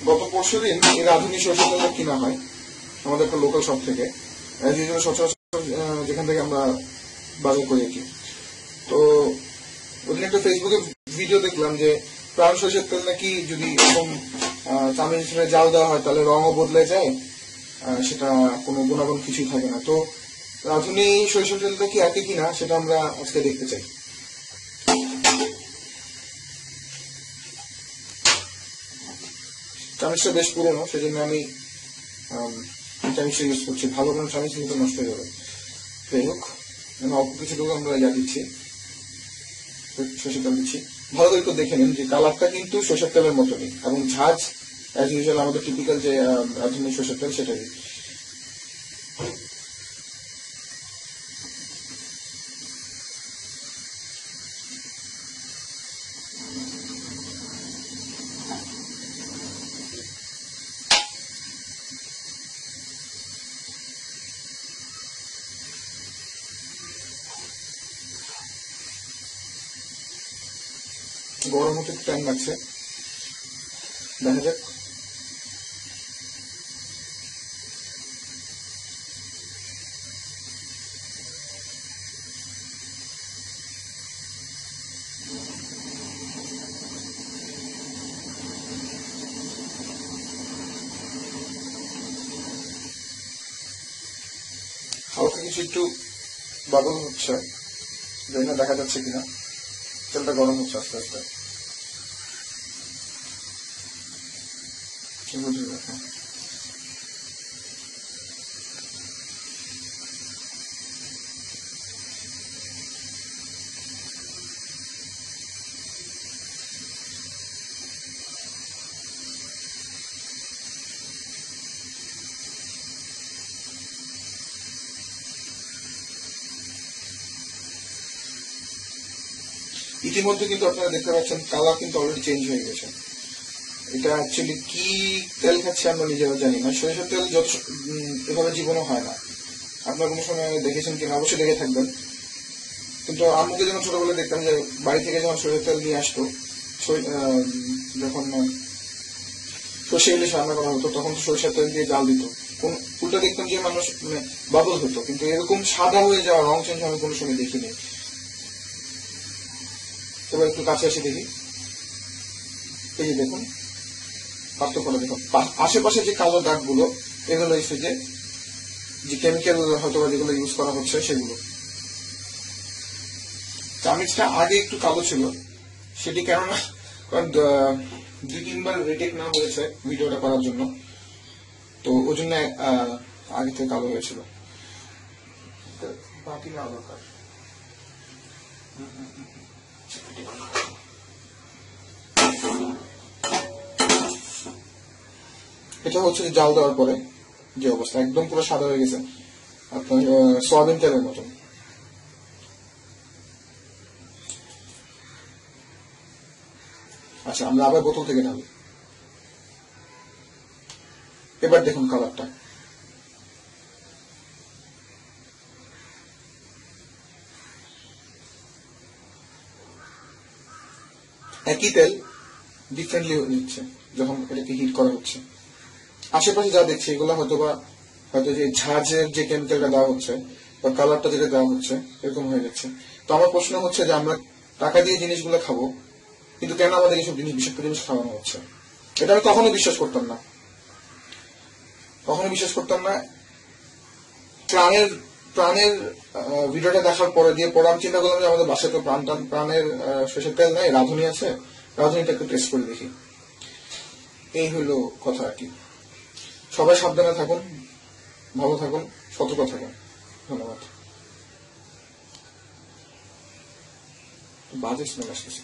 গত পরশুদিন এই রাঁধুনি সরষের তেলটা কিনা হয় আমাদের একটা লোকাল শপ থেকে, সচরাচর যেখান থেকে আমরা বাজার করি আর কি। তো ওখানে একটা ফেসবুকে ভিডিও দেখলাম যে প্রাণ সরষের তেল নাকি যদি এরকম চামড়া হিসেবে জাল দেওয়া হয় তাহলে রঙও বদলে যায়, সেটা কোনো গুণাগুণ কিছুই থাকে না। তো রাঁধুনি সরিষার তেলটা কি একই কিনা সেটা আমরা আজকে দেখতে চাই। চামিচটা বেশ পুরোনো, সেজন্য আমি চামিচটা ইউজ করছি। ভালো কোনো চামিচ কিন্তু নষ্ট হয়ে যাবে। যাই হোক, অল্প কিছুটুকু আমরা দিচ্ছি, সরষের তেল দিচ্ছি। ভালো করে একটু দেখে নিন যে কালারটা কিন্তু সরষের তেলের মতনই, এবং ঝাঁজ অ্যাজ ইউজুয়াল আমাদের টিপিক্যাল যে রাঁধুনি সরষের তেল সেটাই। গরম হতে টাইম লাগছে, দেখা যাক। হালকা কিছু একটু বাবল হচ্ছে, জানি না দেখা যাচ্ছে কিনা। তেলটা গরম হচ্ছে আস্তে আস্তে। ইতিমধ্যে কিন্তু আপনারা দেখতে পাচ্ছেন কালার কিন্তু অলরেডি চেঞ্জ হয়ে গেছে। এটা অ্যাকচুয়ালি কি তেল খাচ্ছে আমরা নিজেরা জানি না। সরিষার তেল যত এভাবে জীবনও হয় না। আপনার কোনো সময় দেখেছেন কিনা অবশ্যই দেখে থাকবেন। কিন্তু আম্মুকে যখন ছোটবেলায় দেখতাম যে বাড়ি থেকে যখন সরিষার তেল নিয়ে আসতো, যখন সর্ষে ইলিশ রান্না করা হতো তখন তো সরিষার তেল দিয়ে জাল দিত। উল্টা দেখতাম যে মানুষ বাবল হতো, কিন্তু এরকম সাদা হয়ে যাওয়া, রং চেঞ্জ আমি কোনো সময় দেখিনি। এবার একটু কাছে এসে দেখি, এই যে দেখুন পার্থক্যটা দেখুন। আশেপাশে যে কালো দাগগুলো এগুলো এসে যে কেমিক্যাল হয়তো যেগুলো ইউজ করা হচ্ছে সেগুলো। চামিচটা আগে একটু কালো ছিল, সেটি কেননা কারণ 2-3 বার রিটেক না হয়েছে ভিডিওটা করার জন্য, তো ওই জন্য আগে থেকে কালো হয়েছিল। বাকি না দরকার। এটা হচ্ছে জাল দেওয়ার পরে যে অবস্থা, একদম পুরো সাদা হয়ে গেছে, আপনার সয়াবিন তেলের মতন। আচ্ছা, আমরা আবার বোতল থেকে ঢালি। এবার দেখুন কালারটা। একই তেল ডিফারেন্টলি হচ্ছে যখন এটাকে হিট করা হচ্ছে। আশেপাশে যা দেখছি এগুলো হয়তো যে ঝাঁঝের যে কেমিক্যালটা দেওয়া হচ্ছে বা কালারটা যেটা দেওয়া হচ্ছে এরকম হয়ে যাচ্ছে। তো আমার প্রশ্ন হচ্ছে যে আমরা টাকা দিয়ে জিনিসগুলো খাবো, কিন্তু কেন আমাদের এইসব বিষাক্ত জিনিস খাওয়ানো হচ্ছে? এটা আমি কখনো বিশ্বাস করতাম না। প্রাণের ভিডিওটা দেখার পরে দিয়ে পরে আমি চিন্তা করলাম যে আমাদের বাসায় তো প্রাণের সরষের তেল নেই, রাঁধুনি আছে, রাঁধুনিটা একটু টেস্ট করে দেখি। এই হইলো কথা আর কি। সবাই সাবধানে থাকুন, ভালো থাকুন, সতর্ক থাকুন। ধন্যবাদ। বাজে স্মেল আসতেছে।